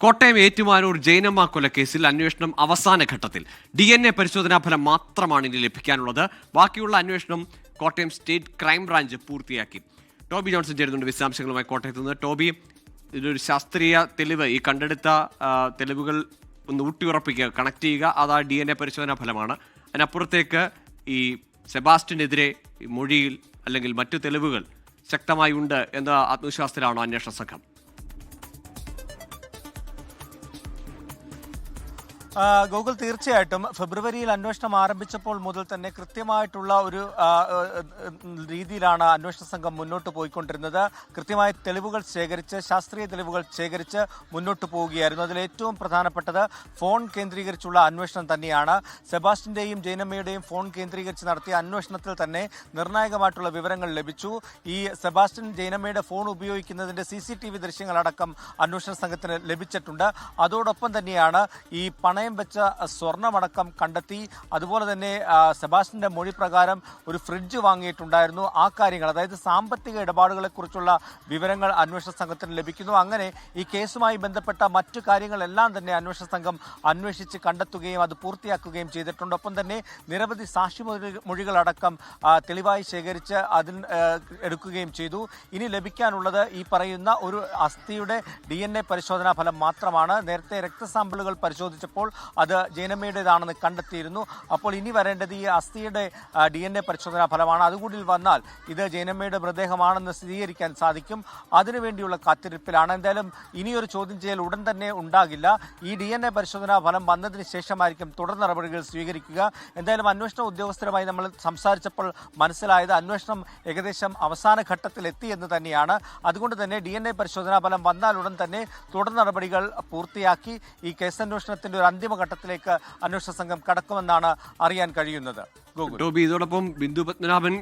കോട്ടയം ഏറ്റുമാനൂർ ജൈനമ്മ കൊലക്കേസിൽ അന്വേഷണം അവസാന ഘട്ടത്തിൽ. DNA പരിശോധനാ ഫലം മാത്രമാണ് ഇനി ലഭിക്കാനുള്ളത്. ബാക്കിയുള്ള അന്വേഷണം കോട്ടയം സ്റ്റേറ്റ് ക്രൈംബ്രാഞ്ച് പൂർത്തിയാക്കി. ടോബി ജോൺസൺ ചേരുന്നുണ്ട് വിശദാംശങ്ങളുമായി കോട്ടയത്ത് നിന്ന്. ടോബി, ഇതൊരു ശാസ്ത്രീയ തെളിവ്, ഈ കണ്ടെടുത്ത തെളിവുകൾ ഒന്ന് ഊട്ടിയുറപ്പിക്കുക, കണക്ട് ചെയ്യുക, അതാ DNA പരിശോധനാ ഫലമാണ്. അതിനപ്പുറത്തേക്ക് ഈ സെബാസ്റ്റ്യനെതിരെ മൊഴിയിൽ അല്ലെങ്കിൽ മറ്റു തെളിവുകൾ ശക്തമായി ഉണ്ട് എന്ന ആത്മവിശ്വാസത്തിലാണോ അന്വേഷണ സംഘം? ഗൂഗിൾ, തീർച്ചയായിട്ടും ഫെബ്രുവരിയിൽ അന്വേഷണം ആരംഭിച്ചപ്പോൾ മുതൽ തന്നെ കൃത്യമായിട്ടുള്ള ഒരു രീതിയിലാണ് അന്വേഷണ സംഘം മുന്നോട്ട് പോയിക്കൊണ്ടിരുന്നത്. കൃത്യമായ തെളിവുകൾ ശേഖരിച്ച്, ശാസ്ത്രീയ തെളിവുകൾ ശേഖരിച്ച് മുന്നോട്ട് പോവുകയായിരുന്നു. അതിൽ ഏറ്റവും പ്രധാനപ്പെട്ടത് ഫോൺ കേന്ദ്രീകരിച്ചുള്ള അന്വേഷണം തന്നെയാണ്. സെബാസ്റ്റ്യന്റെയും ജൈനമ്മയുടെയും ഫോൺ കേന്ദ്രീകരിച്ച് നടത്തിയ അന്വേഷണത്തിൽ തന്നെ നിർണായകമായിട്ടുള്ള വിവരങ്ങൾ ലഭിച്ചു. ഈ സെബാസ്റ്റ്യൻ ജൈനമ്മയുടെ ഫോൺ ഉപയോഗിക്കുന്നതിന്റെ CCTV ദൃശ്യങ്ങളടക്കം അന്വേഷണ സംഘത്തിന് ലഭിച്ചിട്ടുണ്ട്. അതോടൊപ്പം തന്നെയാണ് ഈ പണയം വെച്ച സ്വർണ്ണമടക്കം കണ്ടെത്തി. അതുപോലെ തന്നെ സെബാസ്റ്റ്യന്റെ മൊഴി പ്രകാരം ഒരു ഫ്രിഡ്ജ് വാങ്ങിയിട്ടുണ്ടായിരുന്നു. ആ കാര്യങ്ങൾ, അതായത് സാമ്പത്തിക ഇടപാടുകളെക്കുറിച്ചുള്ള വിവരങ്ങൾ അന്വേഷണ സംഘത്തിന് ലഭിക്കുന്നു. അങ്ങനെ ഈ കേസുമായി ബന്ധപ്പെട്ട മറ്റു കാര്യങ്ങളെല്ലാം തന്നെ അന്വേഷണ സംഘം അന്വേഷിച്ച് കണ്ടെത്തുകയും അത് പൂർത്തിയാക്കുകയും ചെയ്തിട്ടുണ്ട്. ഒപ്പം തന്നെ നിരവധി സാക്ഷിമൊഴികളടക്കം തെളിവായി ശേഖരിച്ച് അതിൽ എടുക്കുകയും ചെയ്തു. ഇനി ലഭിക്കാനുള്ളത് ഈ പറയുന്ന ഒരു അസ്ഥിയുടെ DNA പരിശോധനാ ഫലം മാത്രമാണ്. നേരത്തെ രക്തസാമ്പിളുകൾ പരിശോധിച്ചപ്പോൾ അത് ജൈനമ്മയുടേതാണെന്ന് കണ്ടെത്തിയിരുന്നു. അപ്പോൾ ഇനി വരേണ്ടത് ഈ അസ്ഥിയുടെ DNA പരിശോധനാ ഫലമാണ്. അതുകൂടി വന്നാൽ ഇത് ജൈനമ്മയുടെ മൃതദേഹമാണെന്ന് സ്ഥിരീകരിക്കാൻ സാധിക്കും. അതിനുവേണ്ടിയുള്ള കാത്തിരിപ്പിലാണ്. എന്തായാലും ഇനിയൊരു ചോദ്യം ചെയ്യൽ ഉടൻ തന്നെ ഉണ്ടാകില്ല. ഈ DNA പരിശോധനാ ഫലം വന്നതിന് ശേഷമായിരിക്കും തുടർ നടപടികൾ സ്വീകരിക്കുക. എന്തായാലും അന്വേഷണ ഉദ്യോഗസ്ഥരുമായി നമ്മൾ സംസാരിച്ചപ്പോൾ മനസ്സിലായത് അന്വേഷണം ഏകദേശം അവസാന ഘട്ടത്തിൽ എത്തി എന്ന് തന്നെയാണ്. അതുകൊണ്ട് തന്നെ DNA പരിശോധനാ ഫലം വന്നാൽ ഉടൻ തന്നെ തുടർ നടപടികൾ പൂർത്തിയാക്കി ഈ കേസന്വേഷണത്തിന്റെ ഒരു അന്തിമഘട്ടത്തിലേക്ക് അന്വേഷണ സംഘം കടക്കുമെന്നാണ് അറിയാൻ കഴിയുന്നത്. ടോബി, ഇതോടൊപ്പം ബിന്ദു പത്മനാഭൻ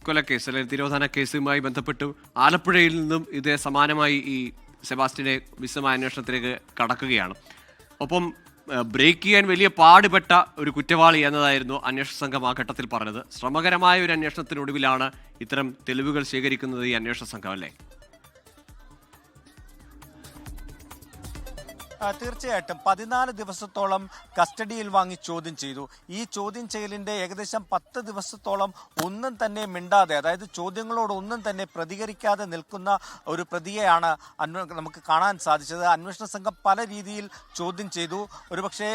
കൊലക്കേസ് അല്ലെങ്കിൽ തിരോധാന കേസുമായി ബന്ധപ്പെട്ട് ആലപ്പുഴയിൽ നിന്നും ഇതേ സമാനമായി ഈ സെബാസ്റ്റ്യനെ വിശദമായ അന്വേഷണത്തിലേക്ക് കടക്കുകയാണ്. ഒപ്പം ബ്രേക്ക് ചെയ്യാൻ വലിയ പാടുപെട്ട ഒരു കുറ്റവാളി എന്നതായിരുന്നു അന്വേഷണ സംഘം ആ ഘട്ടത്തിൽ പറഞ്ഞത്. ശ്രമകരമായ ഒരു അന്വേഷണത്തിനൊടുവിലാണ് ഇത്തരം തെളിവുകൾ ശേഖരിക്കുന്നത് ഈ അന്വേഷണ സംഘം, അല്ലേ? തീർച്ചയായിട്ടും 14 ദിവസത്തോളം കസ്റ്റഡിയിൽ വാങ്ങി ചോദ്യം ചെയ്തു. ഈ ചോദ്യം ചെയ്യലിന്റെ ഏകദേശം 10 ദിവസത്തോളം ഒന്നും തന്നെ മിണ്ടാതെ, അതായത് ചോദ്യങ്ങളോട് ഒന്നും തന്നെ പ്രതികരിക്കാതെ നിൽക്കുന്ന ഒരു പ്രതിയെയാണ് നമുക്ക് കാണാൻ സാധിച്ചത്. അന്വേഷണ സംഘം പല രീതിയിൽ ചോദ്യം ചെയ്തു. ഒരുപക്ഷെ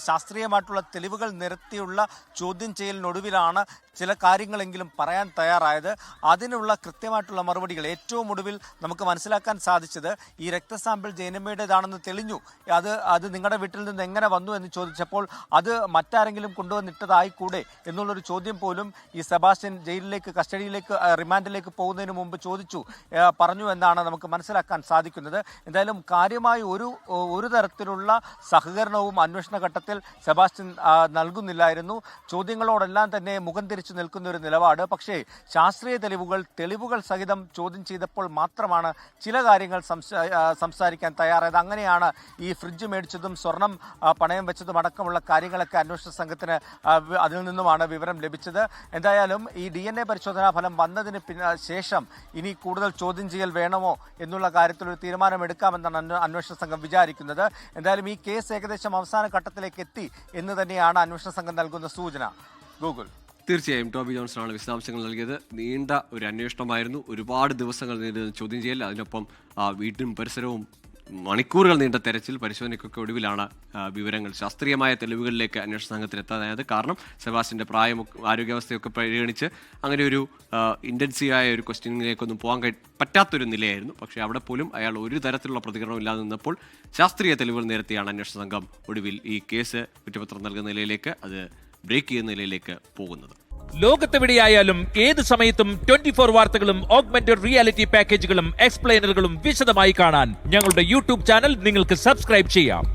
ശാസ്ത്രീയമായിട്ടുള്ള തെളിവുകൾ നിരത്തിയുള്ള ചോദ്യം ചെയ്യലിനൊടുവിലാണ് ചില കാര്യങ്ങളെങ്കിലും പറയാൻ തയ്യാറായത്. അതിനുള്ള കൃത്യമായിട്ടുള്ള മറുപടികൾ ഏറ്റവും ഒടുവിൽ നമുക്ക് മനസ്സിലാക്കാൻ സാധിച്ചത് ഈ രക്തസാമ്പിൾ ജൈനമ്മയുടേതാണെന്ന് തെളിഞ്ഞു. അത് നിങ്ങളുടെ വീട്ടിൽ നിന്ന് എങ്ങനെ വന്നു എന്ന് ചോദിച്ചപ്പോൾ അത് മറ്റാരെങ്കിലും കൊണ്ടുവന്നിട്ടതായിക്കൂടെ എന്നുള്ളൊരു ചോദ്യം പോലും ഈ സെബാസ്റ്റ്യൻ ജയിലിലേക്ക്, കസ്റ്റഡിയിലേക്ക്, റിമാൻഡിലേക്ക് പോകുന്നതിന് മുമ്പ് പറഞ്ഞു എന്നാണ് നമുക്ക് മനസ്സിലാക്കാൻ സാധിക്കുന്നത്. എന്തായാലും കാര്യമായി ഒരു തരത്തിലുള്ള സഹകരണവും അന്വേഷണ ഘട്ടത്തിൽ സെബാസ്റ്റ്യൻ നൽകുന്നില്ലായിരുന്നു. ചോദ്യങ്ങളോടെല്ലാം തന്നെ മുഖം തിരിച്ചു നിൽക്കുന്ന ഒരു നിലപാട്. പക്ഷേ ശാസ്ത്രീയ തെളിവുകൾ സഹിതം ചോദ്യം ചെയ്തപ്പോൾ മാത്രമാണ് ചില കാര്യങ്ങൾ സംസാരിക്കാൻ തയ്യാറായത്. അങ്ങനെയാണ് ഈ ഫ്രിഡ്ജ് മേടിച്ചതും സ്വർണം പണയം വെച്ചതും അടക്കമുള്ള കാര്യങ്ങളൊക്കെ അന്വേഷണ സംഘത്തിന് അതിൽ നിന്നുമാണ് വിവരം ലഭിച്ചത്. എന്തായാലും ഈ DNA പരിശോധനാ ഫലം വന്നതിന് ശേഷം ഇനി കൂടുതൽ ചോദ്യം ചെയ്യൽ വേണമോ എന്നുള്ള കാര്യത്തിൽ ഒരു തീരുമാനമെടുക്കാമെന്നാണ് അന്വേഷണ സംഘം വിചാരിക്കുന്നത്. എന്തായാലും ഈ കേസ് ഏകദേശം അവസാന ഘട്ടത്തിലേക്ക് എത്തി എന്ന് തന്നെയാണ് അന്വേഷണ സംഘം നൽകുന്ന സൂചന. ഗൂഗിൾ. തീർച്ചയായും ടോബി ജോൺസണാണ് വിശദാംശങ്ങൾ നൽകിയത്. നീണ്ട ഒരു അന്വേഷണമായിരുന്നു, ഒരുപാട് ദിവസങ്ങൾ നീണ്ട ചോദ്യം ചെയ്യൽ, അതിനൊപ്പം വീട്ടും പരിസരവും മണിക്കൂറുകൾ നീണ്ട തെരച്ചിൽ, പരിശോധനയ്ക്കൊക്കെ ഒടുവിലാണ് വിവരങ്ങൾ, ശാസ്ത്രീയമായ തെളിവുകളിലേക്ക് അന്വേഷണ സംഘത്തിന് എത്താനായത്. കാരണം സെബാസ്റ്റ്യന്റെ പ്രായം, ആരോഗ്യാവസ്ഥയൊക്കെ പരിഗണിച്ച് അങ്ങനെ ഒരു ഇൻറ്റൻസീവായ ഒരു ക്വസ്റ്റ്യനിലേക്കൊന്നും പോകാൻ പറ്റാത്തൊരു നിലയായിരുന്നു. പക്ഷേ അവിടെ പോലും അയാൾ ഒരു തരത്തിലുള്ള പ്രതികരണം ഇല്ലാതെ നിന്നപ്പോൾ ശാസ്ത്രീയ തെളിവുകൾ നിരത്തിയാണ് അന്വേഷണ സംഘം ഒടുവിൽ ഈ കേസ് കുറ്റപത്രം നൽകുന്ന നിലയിലേക്ക്, അത് ബ്രേക്ക് ചെയ്യുന്ന നിലയിലേക്ക് പോകുന്നത്. ലോകത്തെവിടെയായാലും ഏത് സമയത്തും 24 വാർത്തകളും ഓഗ്മെന്റഡ് റിയാലിറ്റി പാക്കേജുകളും എക്സ്പ്ലെയിനറുകളും വിശദമായി കാണാൻ ഞങ്ങളുടെ YouTube ചാനൽ നിങ്ങൾക്ക് സബ്സ്ക്രൈബ് ചെയ്യാം.